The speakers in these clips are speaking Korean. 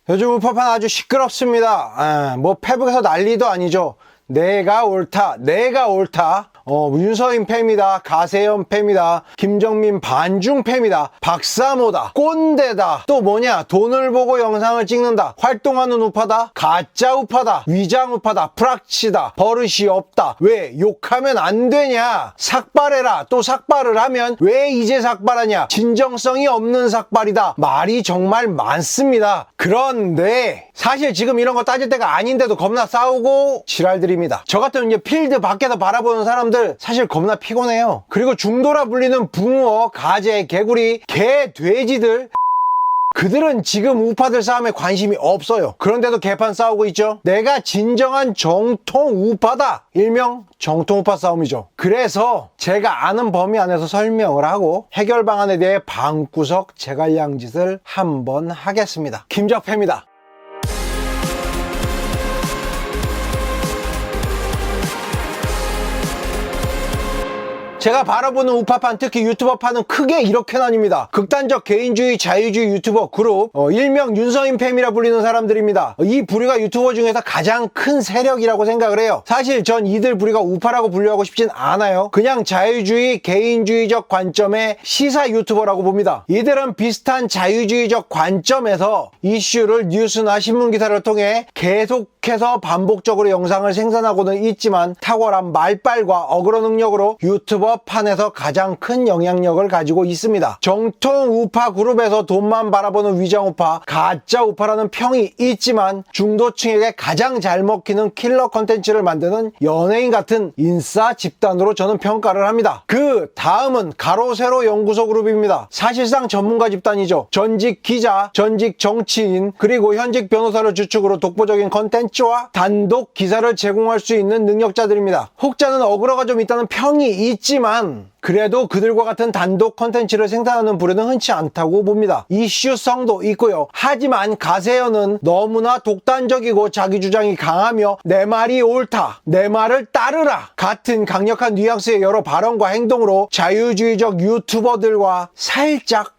요즘 우파판 아주 시끄럽습니다. 뭐 페북에서 난리도 아니죠. 내가 옳다, 내가 옳다. 윤서인 패입니다. 가세현 패입니다. 김정민 반중 패입니다. 박사모다, 꼰대다, 또 뭐냐, 돈을 보고 영상을 찍는다, 활동하는 우파다, 가짜 우파다, 위장 우파다, 프락치다, 버릇이 없다, 왜 욕하면 안 되냐, 삭발해라, 또 삭발을 하면 왜 이제 삭발하냐, 진정성이 없는 삭발이다, 말이 정말 많습니다. 그런데 사실 지금 이런 거 따질 때가 아닌데도 겁나 싸우고 지랄들입니다. 저 같은 이제 필드 밖에서 바라보는 사람들 사실 겁나 피곤해요. 그리고 중도라 불리는 붕어, 가재, 개구리, 개, 돼지들, 그들은 지금 우파들 싸움에 관심이 없어요. 그런데도 개판 싸우고 있죠. 내가 진정한 정통 우파다, 일명 정통 우파 싸움이죠. 그래서 제가 아는 범위 안에서 설명을 하고 해결 방안에 대해 방구석 제갈량짓을 한번 하겠습니다. 김적패입니다. 제가 바라보는 우파판, 특히 유튜버판은 크게 이렇게 나뉩니다. 극단적 개인주의, 자유주의 유튜버 그룹, 일명 윤서인 팸이라 불리는 사람들입니다. 이 부류가 유튜버 중에서 가장 큰 세력이라고 생각을 해요. 사실 전 이들 부류가 우파라고 분류하고 싶진 않아요. 그냥 자유주의, 개인주의적 관점의 시사 유튜버라고 봅니다. 이들은 비슷한 자유주의적 관점에서 이슈를 뉴스나 신문기사를 통해 계속해서 반복적으로 영상을 생산하고는 있지만 탁월한 말빨과 어그로 능력으로 유튜버 판에서 가장 큰 영향력을 가지고 있습니다. 정통 우파 그룹에서 돈만 바라보는 위장 우파, 가짜 우파라는 평이 있지만 중도층에게 가장 잘 먹히는 킬러 컨텐츠를 만드는 연예인 같은 인싸 집단으로 저는 평가를 합니다. 그 다음은 가로 세로 연구소 그룹입니다. 사실상 전문가 집단이죠. 전직 기자, 전직 정치인, 그리고 현직 변호사를 주축으로 독보적인 컨텐츠와 단독 기사를 제공할 수 있는 능력자들입니다. 혹자는 어그로가 좀 있다는 평이 있지만 그래도 그들과 같은 단독 컨텐츠를 생산하는 부류는 흔치 않다고 봅니다. 이슈성도 있고요. 하지만 가세현은 너무나 독단적이고 자기 주장이 강하며 내 말이 옳다, 내 말을 따르라 같은 강력한 뉘앙스의 여러 발언과 행동으로 자유주의적 유튜버들과 살짝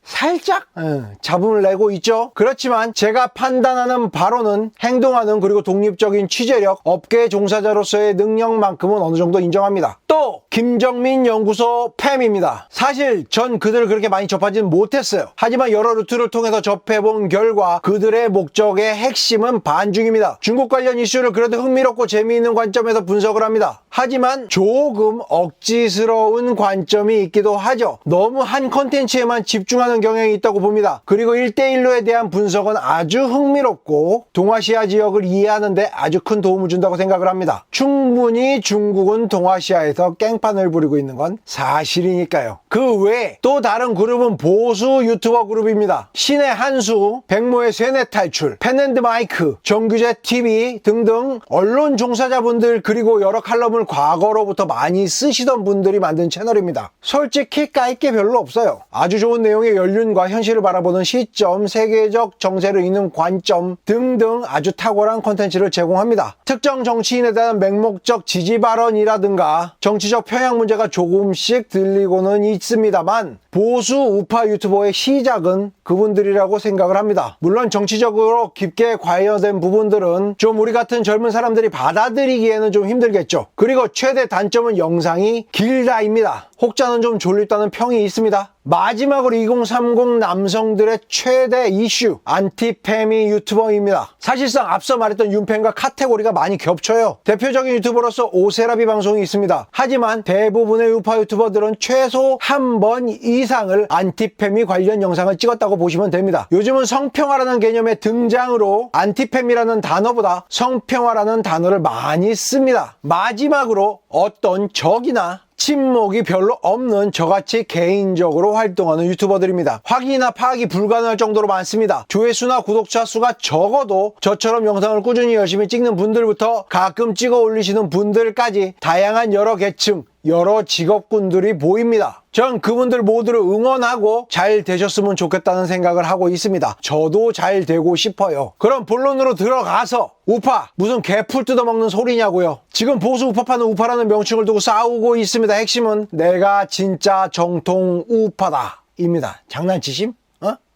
잡음을 내고 있죠. 그렇지만 제가 판단하는 바로는 행동하는, 그리고 독립적인 취재력, 업계 종사자로서의 능력만큼은 어느 정도 인정합니다. 또 김정민 연구소 팸입니다. 사실 전 그들을 그렇게 많이 접하지는 못했어요. 하지만 여러 루트를 통해서 접해본 결과 그들의 목적의 핵심은 반중입니다. 중국 관련 이슈를 그래도 흥미롭고 재미있는 관점에서 분석을 합니다. 하지만 조금 억지스러운 관점이 있기도 하죠. 너무 한 컨텐츠에만 집중하는 경향이 있다고 봅니다. 그리고 1대1로에 대한 분석은 아주 흥미롭고 동아시아 지역을 이해하는 데 아주 큰 도움을 준다고 생각을 합니다. 충분히 중국은 동아시아에서 깽판을 부리고 있는 건 사실이니까요. 그 외에 또 다른 그룹은 보수 유튜버 그룹입니다. 신의 한수, 백모의 쇠뇌 탈출, 펜앤드마이크, 정규제 TV 등등 언론 종사자분들, 그리고 여러 칼럼을 과거로부터 많이 쓰시던 분들이 만든 채널입니다. 솔직히 깔 게 별로 없어요. 아주 좋은 내용의 연륜과 현실을 바라보는 시점, 세계적 정세를 읽는 관점 등등 아주 탁월한 콘텐츠를 제공합니다. 특정 정치인에 대한 맹목적 지지 발언이라든가 정치적 평양 문제가 조금씩 들리고는 있습니다만 보수 우파 유튜버의 시작은 그분들이라고 생각을 합니다. 물론 정치적으로 깊게 관여된 부분들은 좀 우리 같은 젊은 사람들이 받아들이기에는 좀 힘들겠죠. 그리고 최대 단점은 영상이 길다입니다. 혹자는 좀 졸립다는 평이 있습니다. 마지막으로 2030 남성들의 최대 이슈, 안티페미 유튜버입니다. 사실상 앞서 말했던 윤팸과 카테고리가 많이 겹쳐요. 대표적인 유튜버로서 오세라비 방송이 있습니다. 하지만 대부분의 우파 유튜버들은 최소 한 번 이상을 안티페미 관련 영상을 찍었다고 보시면 됩니다. 요즘은 성평화라는 개념의 등장으로 안티페미라는 단어보다 성평화라는 단어를 많이 씁니다. 마지막으로 어떤 적이나 친목이 별로 없는 저같이 개인적으로 활동하는 유튜버들입니다. 확인이나 파악이 불가능할 정도로 많습니다. 조회수나 구독자 수가 적어도 저처럼 영상을 꾸준히 열심히 찍는 분들부터 가끔 찍어 올리시는 분들까지 다양한 여러 계층, 여러 직업군들이 보입니다. 전 그분들 모두를 응원하고 잘 되셨으면 좋겠다는 생각을 하고 있습니다. 저도 잘 되고 싶어요. 그럼 본론으로 들어가서 우파 무슨 개풀 뜯어먹는 소리냐고요. 지금 보수 우파파는 우파라는 명칭을 두고 싸우고 있습니다. 핵심은 내가 진짜 정통 우파다 입니다. 장난치심?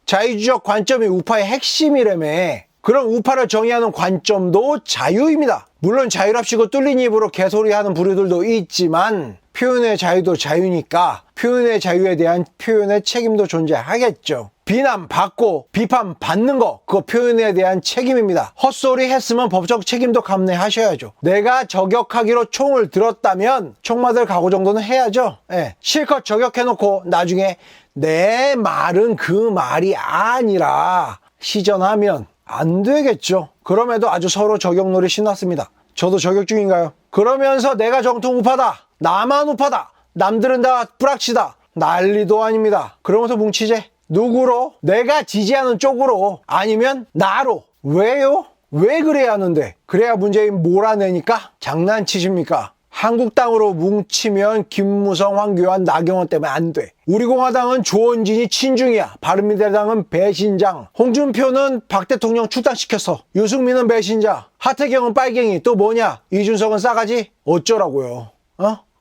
자유주의적 관점이 우파의 핵심이라며. 그럼 우파를 정의하는 관점도 자유입니다. 물론 자유랍시고 뚫린 입으로 개소리하는 부류들도 있지만 표현의 자유도 자유니까 표현의 자유에 대한 표현의 책임도 존재하겠죠. 비난받고 비판받는 거, 그거 표현에 대한 책임입니다. 헛소리 했으면 법적 책임도 감내하셔야죠. 내가 저격하기로 총을 들었다면 총 맞을 각오 정도는 해야죠. 예. 실컷 저격해놓고 나중에 내 말은 그 말이 아니라 시전하면 안 되겠죠. 그럼에도 아주 서로 저격놀이 신났습니다. 저도 저격 중인가요? 그러면서 내가 정통 우파다, 나만 우파다, 남들은 다 뿌락치다, 난리도 아닙니다. 그러면서 뭉치재. 누구로? 내가 지지하는 쪽으로, 아니면 나로. 왜요? 왜 그래야 하는데? 그래야 문재인 몰아내니까? 장난치십니까? 한국당으로 뭉치면 김무성, 황교안, 나경원 때문에 안 돼. 우리 공화당은 조원진이 친중이야. 바른미래당은 배신장. 홍준표는 박 대통령 출당시켰어. 유승민은 배신자. 하태경은 빨갱이. 또 뭐냐? 이준석은 싸가지? 어쩌라고요?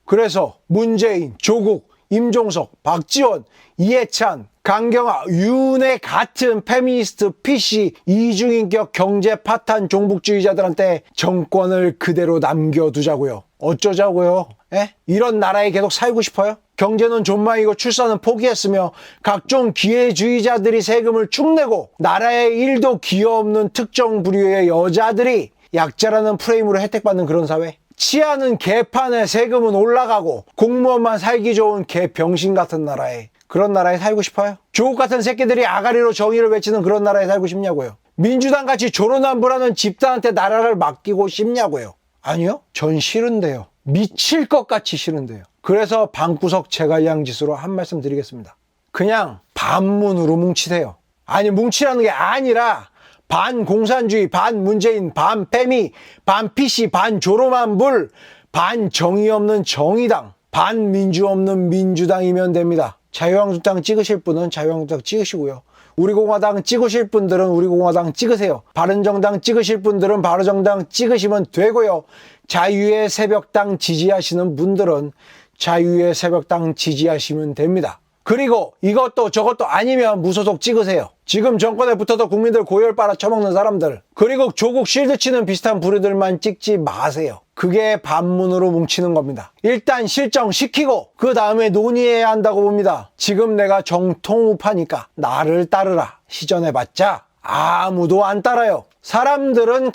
그래서 문재인, 조국, 임종석, 박지원, 이해찬, 강경화, 윤회 같은 페미니스트, PC, 이중인격 경제 파탄 종북주의자들한테 정권을 그대로 남겨두자고요. 어쩌자고요? 에? 이런 나라에 계속 살고 싶어요? 경제는 존망이고 출산은 포기했으며 각종 기회주의자들이 세금을 축 내고 나라에 1도 기여 없는 특정 부류의 여자들이 약자라는 프레임으로 혜택받는 그런 사회? 치아는 개판에 세금은 올라가고 공무원만 살기 좋은 개병신 같은 나라에, 그런 나라에 살고 싶어요? 조국 같은 새끼들이 아가리로 정의를 외치는 그런 나라에 살고 싶냐고요? 민주당같이 조로남불하는 집단한테 나라를 맡기고 싶냐고요? 아니요? 전 싫은데요. 미칠 것 같이 싫은데요. 그래서 방구석 제갈량짓으로 한 말씀 드리겠습니다. 그냥 반문으로 뭉치세요. 아니, 뭉치라는 게 아니라 반 공산주의, 반 문재인, 반 페미, 반 PC, 반 조로만불, 반 정의 없는 정의당, 반 민주 없는 민주당이면 됩니다. 자유한국당 찍으실 분은 자유한국당 찍으시고요. 우리공화당 찍으실 분들은 우리공화당 찍으세요. 바른정당 찍으실 분들은 바른정당 찍으시면 되고요. 자유의 새벽당 지지하시는 분들은 자유의 새벽당 지지하시면 됩니다. 그리고 이것도 저것도 아니면 무소속 찍으세요. 지금 정권에 붙어서 국민들 고열 빨아쳐먹는 사람들, 그리고 조국 실드 치는 비슷한 부류들만 찍지 마세요. 그게 반문으로 뭉치는 겁니다. 일단 실정시키고 그 다음에 논의해야 한다고 봅니다. 지금 내가 정통우파니까 나를 따르라 시전해봤자 아무도 안 따라요. 사람들은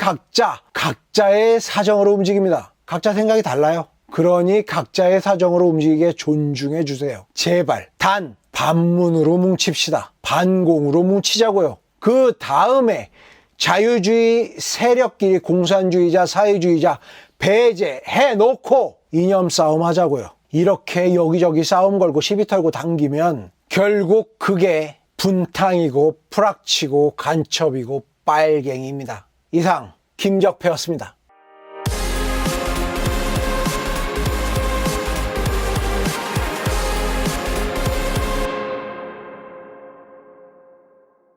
각자의 사정으로 움직입니다. 각자 생각이 달라요. 그러니 각자의 사정으로 움직이게 존중해 주세요. 제발 단 반문으로 뭉칩시다. 반공으로 뭉치자고요. 그 다음에 자유주의 세력끼리 공산주의자, 사회주의자 배제해놓고 이념 싸움 하자고요. 이렇게 여기저기 싸움 걸고 시비 털고 당기면 결국 그게 분탕이고 프락치고 간첩이고 빨갱이입니다. 이상 김적폐였습니다.